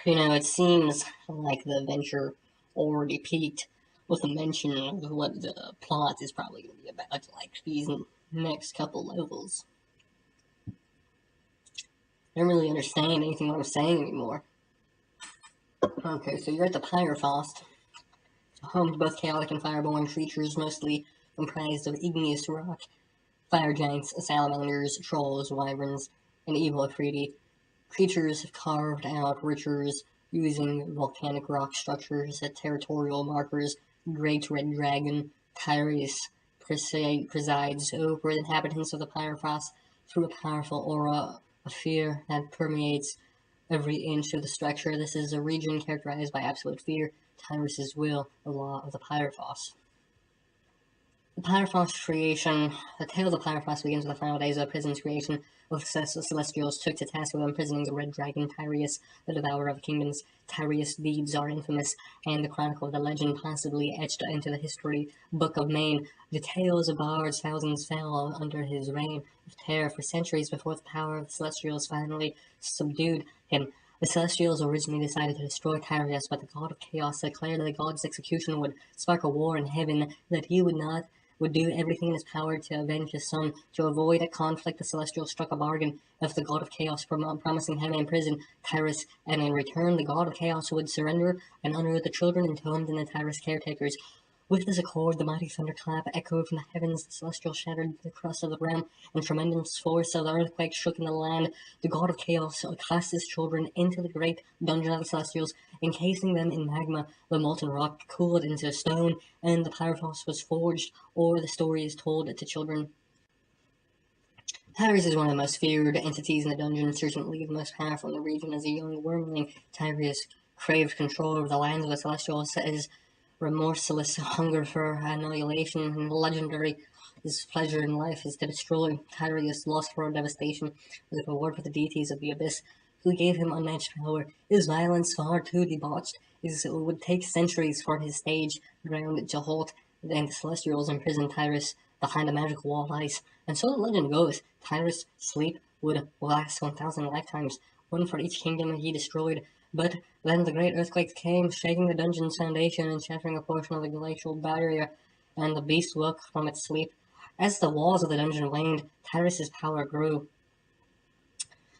It seems like the adventure already peaked with a mention of what the plot is probably going to be about, like these next couple levels. I don't really understand anything what I'm saying anymore. Okay, so you're at the Pyrefaust, home to both chaotic and fireborn creatures, mostly comprised of igneous rock, fire giants, salamanders, trolls, wyverns, and evil Afridi. Creatures have carved out rituals using volcanic rock structures as territorial markers. Great Red Dragon, Tyrese, presides over the inhabitants of the Pyrefaust through a powerful aura of fear that permeates every inch of the structure. This is a region characterized by absolute fear, Tyrese's will, the law of the Pyrefaust. The Pyrefaust Creation. The tale of the Pyrefaust begins with the final days of the prison's creation, with the Celestials took to task with imprisoning the Red Dragon Tyrese, the devourer of kingdoms. Tyrese's deeds are infamous, and the chronicle of the legend possibly etched into the history book of Maine. The tales of bards, thousands fell under his reign of terror for centuries before the power of the Celestials finally subdued him. The Celestials originally decided to destroy Tyrese, but the god of chaos declared that the god's execution would spark a war in heaven, that he would do everything in his power to avenge his son. To avoid a conflict, the Celestials struck a bargain with the god of chaos, promising him in prison Tyrese, and in return the god of chaos would surrender and honor the children entombed in the Tyrese caretakers. With this accord, the mighty thunderclap echoed from the heavens, the Celestials shattered the crust of the realm, and tremendous force of the earthquake shook in the land. The god of chaos cast his children into the great dungeon of the Celestials, encasing them in magma. The molten rock cooled into stone, and the Pyrefaust was forged, or the story is told to children. Tyrese is one of the most feared entities in the dungeon, certainly the most powerful in the region. As a young wormling, Tyrese craved control over the lands of the Celestials. His remorseless hunger for annihilation and legendary. His pleasure in life is to destroy. Tyrese, lost for devastation, was a reward for the deities of the abyss, who gave him unmatched power. His violence far too debauched. It would take centuries for his stage ground to halt, and the Celestials imprisoned Tyrese behind a magic wall of ice. And so the legend goes, Tyrese's sleep would last 1,000 lifetimes, one for each kingdom he destroyed. But then the great earthquake came, shaking the dungeon's foundation and shattering a portion of the glacial barrier, and the beast woke from its sleep. As the walls of the dungeon waned, Tyrese's power grew.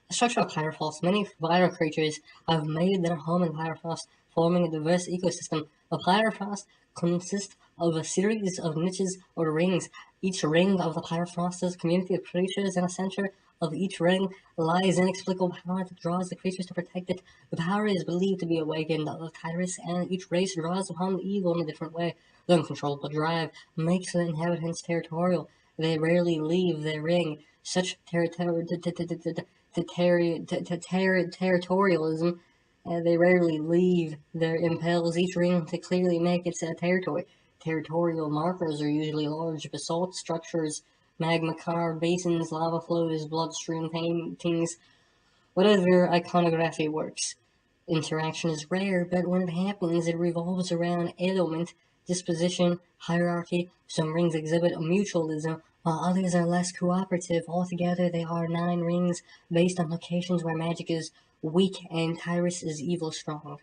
The structure of Pyrefaust. Many vital creatures have made their home in Pyrefaust, forming a diverse ecosystem. The Pyrefaust consists of a series of niches or rings. Each ring of the Pyrefaust is a community of creatures, in the center of each ring lies inexplicable power that draws the creatures to protect it. The power is believed to be awakened of Tyrese, and each race draws upon the evil in a different way. The uncontrollable drive makes the inhabitants territorial. They rarely leave their ring. Such territorialism, they rarely leave their impels each ring to clearly make its territory. Territorial markers are usually large basalt structures, magma carved basins, lava flows, bloodstream paintings, whatever iconography works. Interaction is rare, but when it happens, it revolves around element, disposition, hierarchy. Some rings exhibit a mutualism, while others are less cooperative. Altogether, there are 9 rings based on locations where magic is weak and Tyrese is evil strong.